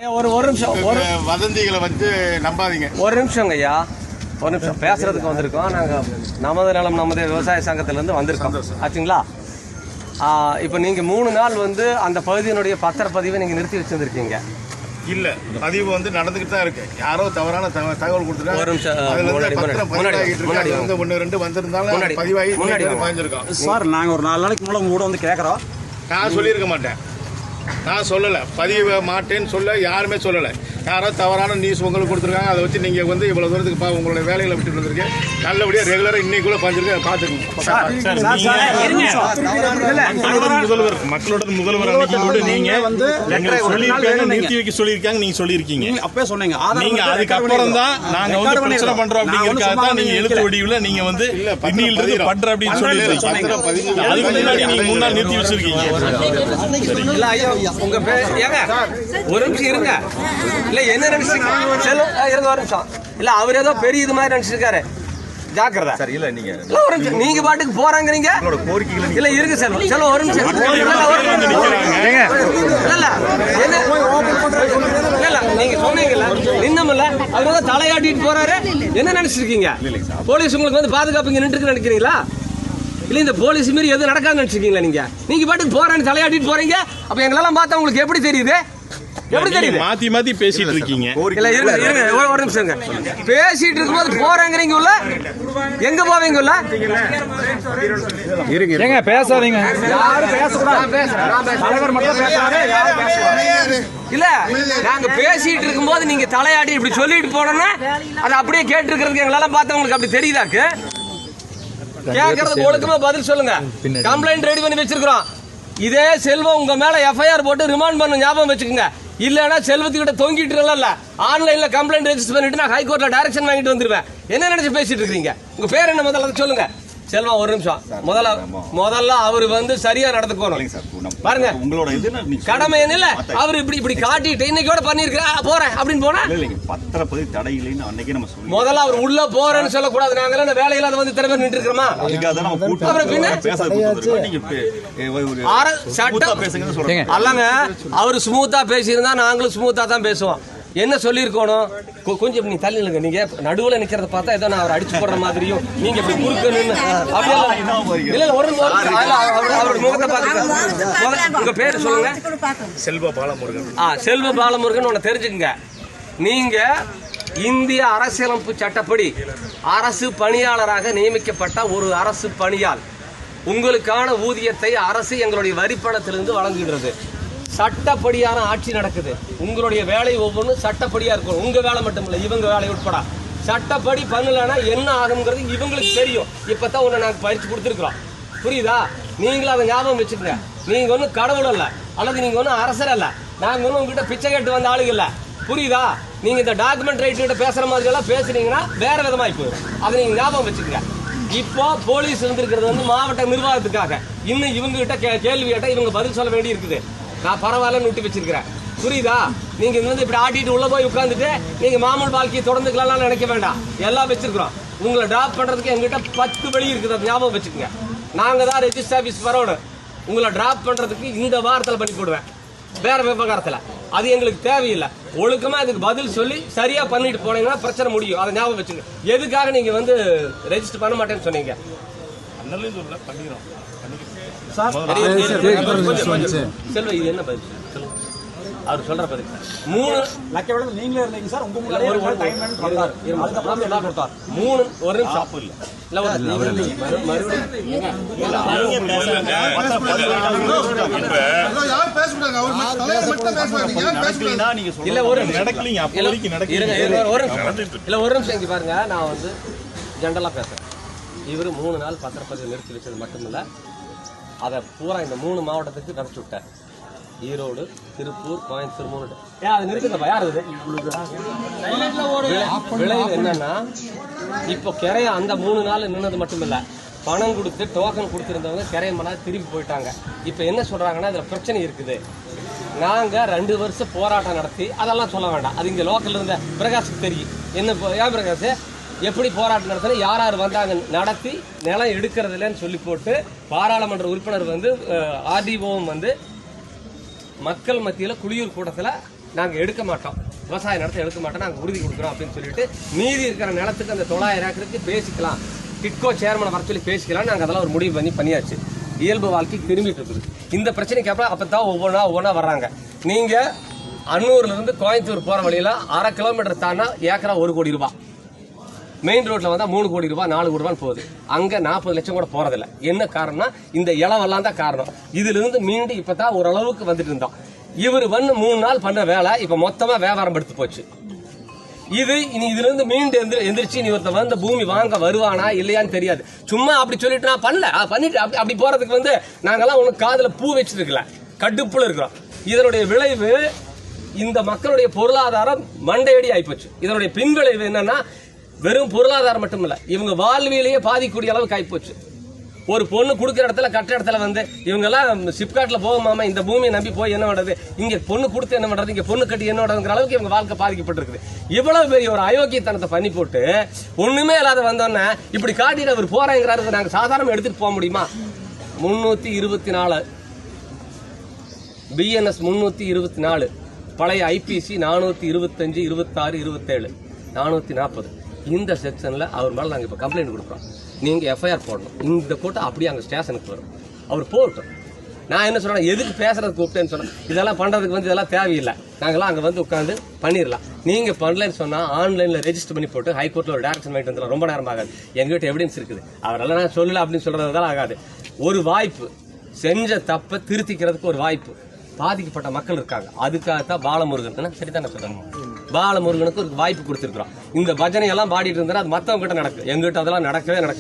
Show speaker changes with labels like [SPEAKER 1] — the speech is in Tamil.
[SPEAKER 1] ஒரு நிமிஷம்
[SPEAKER 2] வதந்திகளை வந்து நம்பாதீங்க.
[SPEAKER 1] ஒரு நிமிஷம் ஐயா, ஒரு நிமிஷம் பேசுறதுக்கு வந்திருக்கோம். நாங்கள் நமது நலம் நமது விவசாய சங்கத்திலேருந்து வந்திருக்கோம் ஆச்சுங்களா. இப்போ நீங்கள் 3 நாள் வந்து அந்த பகுதியினுடைய பத்திரப்பதிவை நீங்கள் நிறுத்தி வச்சுருந்துருக்கீங்க.
[SPEAKER 2] இல்ல, பதிவு வந்து நடந்துகிட்டு தான் இருக்கு. யாரோ தவறான தகவல் கொடுத்துருக்காங்க.
[SPEAKER 1] ஒரு நிமிஷம்
[SPEAKER 2] ஒன்று ரெண்டு வந்திருந்தாலும் பதிவாகி பாய்ஞ்சிருக்கோம்
[SPEAKER 3] சார். நாங்கள் ஒரு 4 நாளைக்கு மூலம் கூட வந்து கேட்குறோம்.
[SPEAKER 2] நான் சொல்லியிருக்க மாட்டேன், நான் சொல்லலை, பதிவு மாட்டேன்னு சொல்ல யாருமே சொல்லலை. யாரோ தவறான நியூஸ் உங்களுக்கு கொடுத்துருக்காங்க. அதை வச்சு நீங்கள் வந்து இவ்வளோ தூரத்துக்கு உங்களுடைய வேலைகளை விட்டுட்டு வந்திருக்கேன். நல்லபடியாக ரெகுலராக இன்னைக்குள்ள பாஞ்சிருக்கேன், பார்த்துக்கோங்க.
[SPEAKER 4] முதல்வர் மக்களோட முதல்வர் அன்னைக்கு நீங்க வந்து நிறுத்தி வைக்க சொல்லியிருக்காங்க. நீங்க சொல்லியிருக்கீங்க, அப்பவே சொன்னீங்க. நீங்க அதுக்கப்புறம் தான் நாங்க வந்து பிரச்சனை பண்றோம் அப்படிங்கிறதுக்காக தான் நீங்க எழுத்து வடிவில் நீங்க வந்து இன்னிலிருந்து பண்ற அப்படின்னு சொல்லியிருக்கீங்க. அதுக்கு முன்னாடி நீங்க 3 நாள் நிறுத்தி வச்சிருக்கீங்க.
[SPEAKER 1] உங்க ஒரு நிமிஷம் இருங்க. இல்ல என்ன நினைச்சிருங்க, இருங்க ஒரு நிமிஷம். இல்ல அவர் ஏதோ பெரிய இது மாதிரி நினைச்சிருக்காரு, ஜாக்கிரதை சார். இல்ல நீங்க பாட்டுக்கு போறாங்கறீங்க. இல்ல இருக்கு சார், செல்வம் ஒரு நிமிஷம். இல்ல நீங்க சொன்னீங்கல்ல, நின்னமில்ல, அவர் வந்து தலையாட்டிட்டு போறாரு. என்ன நினைச்சிருக்கீங்க? போலீஸ் உங்களுக்கு வந்து பாதுகாப்பு இங்க நின்று நினைக்கிறீங்களா? இல்ல இந்த போலீஸ் மீறி எதுவும் நடக்காதுன்னு நினைச்சிருக்கீங்களா? நீங்க பாட்டுக்கு போறான்னு தலையாட்டிட்டு போறீங்க. அப்ப எங்களெல்லாம் பார்த்தா உங்களுக்கு எப்படி தெரியுது? எப்படி தெரியுது?
[SPEAKER 4] மாத்தி மாத்தி பேசிட்டு இருக்கீங்க.
[SPEAKER 1] இல்ல இருங்க ஒரு நிமிஷம். பேசிட்டு இருக்கும்போது போறாங்கறீங்க உள்ள, எங்க போவீங்க உள்ள?
[SPEAKER 3] இருங்க பேசாதீங்க. யாரும் பேசக்கூடாது. தலைவர் மட்டும் பேசுறாரு, யாரும் பேசக்கூடாது.
[SPEAKER 1] இல்ல நாங்க பேசிட்டு இருக்கும்போது நீங்க தலையாட்டி இப்படி சொல்லிட்டு போனோம்னா அதை அப்படியே கேட்டு இருக்கிறதுக்கு எங்களெல்லாம் பார்த்தா உங்களுக்கு அப்படி தெரியுதாக்கு? கேட்கறது ஒழுக்கமா பதில் சொல்லுங்க. கம்ப்ளைண்ட் ரெடி பண்ணி வச்சிருக்கிறோம். இதே செல்வம் உங்க மேல எஃப்ஐஆர் போட்டு ரிமாண்ட் பண்ண ஞாபகம் வச்சுக்கோங்க. இல்லன்னா செல்வத்துக்கிட்ட தொங்கிட்டு இல்ல, ஆன்லைன்ல கம்ப்ளைண்ட் ரெஜிஸ்டர் பண்ணிட்டு நான் ஹைகோர்ட்ல டைரக்ஷன் வாங்கிட்டு வந்துருவேன். என்ன நினைச்சு பேசிட்டு இருக்கீங்க? உங்க பேர் என்ன முதல்ல சொல்லுங்க. செல்வம் ஒரு நிமிஷம். முதல்ல அவர் வந்து சரியா நடந்துக்கணும் பாருங்க. உங்களோட கடமை என்ன? அவர் இப்படி காட்டிட்டு இன்னைக்கோட பண்ணிருக்க போறேன் அப்படின்னு போனா
[SPEAKER 4] பத்திரப்பதிவு தடையில்லைன்னு அன்னைக்கு நம்ம சொல்லி
[SPEAKER 1] முதல்ல அவர் உள்ள போறேன்னு சொல்லக்கூடாது. நாங்க அந்த வேலையில அதை வந்து திறமை நின்று இருக்கிறோமா? அல்லங்க அவரு ஸ்மூத்தா பேசியிருந்தா நாங்களும் ஸ்மூத்தா தான் பேசுவோம். என்ன சொல்லியிருக்கணும்? கொஞ்சம் நீ தள்ளி நில்லுங்க. நீங்க நடுவுல நிக்கிறத பார்த்தா ஏதோ நான் அவர் அடிச்சு போடுற மாதிரியும் நீங்க இப்படி குறுக்க நின்று இல்ல ஒரு அவரோட முகத்தை பார்த்து உங்க பேரு சொல்லுங்க.
[SPEAKER 2] செல்வ பாலமுருகன்.
[SPEAKER 1] செல்வ பாலமுருகன் ஒன்னு தெரிஞ்சுக்கங்க. நீங்க இந்திய அரசியலமைப்பு சட்டப்படி அரசு பணியாளராக நியமிக்கப்பட்ட ஒரு அரசு பணியாள். உங்களுக்கான ஊதியத்தை அரசு எங்களுடைய வரிப்பணத்திலிருந்து வழங்குகிறது. சட்டப்படியான ஆட்சி நடக்குது. உங்களுடைய வேலை ஒவ்வொன்றும் சட்டப்படியா இருக்கும். உங்க வேலை மட்டும் இல்ல, இவங்க வேலை உட்பட சட்டப்படி பண்ணலன்னா என்ன ஆகுங்கிறது இவங்களுக்கு தெரியும். இப்பதான் ஒண்ணு நாங்க பயிற்சி கொடுத்துருக்கிறோம், புரியுதா? நீங்களும் அதை ஞாபகம் வச்சுக்கோங்க. நீங்க ஒன்றும் கடவுள் அல்ல, அல்லது நீங்க ஒன்றும் அரசர் அல்ல. நாங்க ஒன்றும் உங்ககிட்ட பிச்சை கேட்டு வந்த ஆளுங்க இல்ல, புரியுதா? நீங்க இந்த டாக்குமெண்ட் ரைட்டு பேசுற மாதிரி எல்லாம் பேசுறீங்கன்னா வேற விதமாய் போயிடும். அதை நீங்க ஞாபகம் வச்சுக்கோங்க. இப்போ போலீஸ் இருந்திருக்கிறது வந்து மாவட்ட நிர்வாகத்துக்காக. இன்னும் இவங்க கிட்ட கேள்வி கேட்டா இவங்க பதில் சொல்ல வேண்டி இருக்குது. நான் பரவாயில்லன்னு விட்டு வச்சிருக்கிறேன், புரியுதா? நீங்க வந்து இப்படி ஆட்டிட்டு உள்ள போய் உட்காந்துட்டு நீங்க மாமூல் வாழ்க்கையை தொடர்ந்துக்கலாம் நினைக்க வேண்டாம். எல்லாம் வச்சிருக்கிறோம். உங்களை டிராப் பண்றதுக்கு எங்கிட்ட 10 வழி இருக்குது, அதை ஞாபகம் வச்சுக்கோங்க. நாங்க தான் ரெஜிஸ்டர் ஆபீஸ் வரணும். உங்களை டிராப் பண்றதுக்கு இந்த வாரத்தில் பண்ணி போடுவேன், வேற விவகாரத்தில். அது எங்களுக்கு தேவையில்லை. ஒழுக்கமா இதுக்கு பதில் சொல்லி சரியா பண்ணிட்டு போனீங்கன்னா பிரச்சனை முடியும். அதை ஞாபகம் வச்சுக்கோங்க. எதுக்காக நீங்க வந்து ரெஜிஸ்டர் பண்ண மாட்டேன்னு சொன்னீங்க? செல்வ இது என்ன பதில்? அவர் சொல்ற பதில் 3
[SPEAKER 3] நீங்களே இருந்தீங்க சார். உங்க
[SPEAKER 1] ஒரு நிமிஷம் இங்க பாருங்க. நான் வந்து ஜென்ரலா பேசுறேன். இவரு 3 நாள் பத்திரப்பதிவு நிறுத்தி வச்சது மட்டுமில்ல, அதை பூரா இந்த 3 மாவட்டத்துக்கு நடத்தி விட்டார். ஈரோடு, திருப்பூர், கோயம்புத்தூர். அதை நிறுத்துங்கப்பா. யார் அது? விளைவு என்னன்னா, இப்போ கிரைய அந்த 3 நாள் நின்னது மட்டுமில்ல, பணம் கொடுத்து டோக்கன் கொடுத்துருந்தவங்க கிரையமனா திரும்பி போயிட்டாங்க. இப்போ என்ன சொல்றாங்கன்னா, இதுல பிரச்சனை இருக்குது. நாங்க 2 வருஷம் போராட்டம் நடத்தி, அதெல்லாம் சொல்ல வேண்டாம், அது இங்க லோக்கல்ல இருந்த பிரகாஷுக்கு தெரியும். என்ன ஏன் பிரகாஷ் எப்படி போராட்டம் நடத்தின, யார் யார் வந்தாங்க, நடத்தி நிலம் எடுக்கிறது இல்லைன்னு சொல்லி போட்டு பாராளுமன்ற உறுப்பினர் வந்து ஆர்டிஓவும் வந்து மக்கள் மத்தியில் குளியூர் கூட்டத்தில் நாங்கள் எடுக்க மாட்டோம், விவசாய நிலத்தை எடுக்க மாட்டோம், நாங்கள் உறுதி கொடுக்குறோம் அப்படின்னு சொல்லிட்டு மீதி இருக்கிற நிலத்துக்கு அந்த 900 ஏக்கருக்கு பேசிக்கலாம், டிட்கோ சேர்மனை வர சொல்லி பேசிக்கலாம். நாங்கள் அதெல்லாம் ஒரு முடிவு பண்ணியாச்சு. இயல்பு வாழ்க்கை திரும்பிட்டு இருக்குது. இந்த பிரச்சனைக்கு அப்புறம் அப்பதான் ஒவ்வொன்றா வர்றாங்க. நீங்க அன்னூர்ல இருந்து கோயம்புத்தூர் போற வழியில 1/2 கிலோமீட்டர் தாண்டா ஏக்கரா 1 கோடி ரூபாய், மெயின் ரோட்ல வந்தா 3 கோடி ரூபாய் 4 கோடி ரூபாய் போகுது. அங்க 40 லட்சம் கூட போறதில்ல. என்ன காரணம்னா இந்த இளவெல்லாம் தான் காரணம். இதுல இருந்து மீண்டு இப்பதான் ஓரளவுக்கு வந்துட்டு இருந்தோம். இவர் 3 நாள் பண்ண வேலை இப்ப மொத்தமா வியாபாரம் எடுத்து போச்சு. இதுல இருந்து மீண்டு எந்திரிச்சு நீ ஒருத்த வந்து பூமி வாங்க வருவானா இல்லையான்னு தெரியாது. சும்மா அப்படி சொல்லிட்டு நான் பண்ணிட்டு அப்படி போறதுக்கு நாங்கெல்லாம் உனக்கு காதுல பூ வச்சிருக்கல, கடுப்புல இருக்கிறோம். இதனுடைய விளைவு இந்த மக்களுடைய பொருளாதாரம் மண்டையடி ஆயிப்போச்சு. இதனுடைய பின்விளைவு என்னன்னா வெறும் பொருளாதாரம் மட்டும் இல்ல, இவங்க வாழ்வியலையே பாதிக்கக்கூடிய அளவுக்கு ஆயிப்போச்சு. ஒரு பொண்ணு கொடுக்குற இடத்துல கட்ட இடத்துல இவங்க எல்லாம் சிப்காட்ல போகுமாமா, இந்த பூமியை நம்பி போய் என்ன பண்றது, இங்க பொண்ணு கொடுத்து என்ன பண்றது, இங்க பொண்ணு கட்டி என்ன பண்றதுங்கிற அளவுக்கு இவங்க வாழ்க்கை பாதிக்கப்பட்டிருக்குது. இவ்வளவு பெரிய ஒரு அயோக்கியத்தனத்தை பண்ணி போட்டு ஒண்ணுமே இல்லாத வந்தோன்னா இப்படி காட்டிட்டு அவர் போறாங்கிறாரு. நாங்க சாதாரண எடுத்துட்டு போக முடியுமா? 324 BNS 324, பழைய IPC 425, 26, 27, 440 இந்த செக்ஷன்ல அவர் மேல நாங்க இப்ப கம்ப்ளைண்ட் கொடுக்குறோம். நீங்க FIR போடணும். இந்த கூட்டம் அப்படியே அங்க ஸ்டேஷனுக்கு வரும். அவர் போகட்டும். நான் என்ன சொல்றேன், எதுக்கு பேசுறதுக்கு கூப்பிட்டேன்னு சொன்னேன். இதெல்லாம் பண்றதுக்கு இதெல்லாம் தேவையில்லை, நாங்களாம் அங்க உட்காந்து பண்ணிடலாம். நீங்க பண்ணலன்னு சொன்னா ஆன்லைன்ல ரெஜிஸ்டர் பண்ணி போட்டு ஹைகோர்ட்ல ஒரு டைரக்ஷன் வாங்கிட்டு வந்துடலாம். ரொம்ப நேரம் ஆகாது. எங்ககிட்ட எவிடன்ஸ் இருக்குது. அவரெல்லாம் நான் சொல்லல அப்படின்னு சொல்றதுதான் ஆகாது. ஒரு வாய்ப்பு, செஞ்ச தப்பை திருத்திக்கிறதுக்கு ஒரு வாய்ப்பு. பாதிக்கப்பட்ட மக்கள் இருக்காங்க, அதுக்காகத்தான் பாலமுருகன் சரிதானே சொல்றாங்க, பாலமுருகனுக்கு ஒரு வாய்ப்பு கொடுத்திருக்கிறோம். இந்த பஜனை எல்லாம் பாடிட்டு இருந்தா அது மத்தவங்க கிட்ட நடக்கும், எங்கிட்ட அதெல்லாம் நடக்கவே நடக்கும்.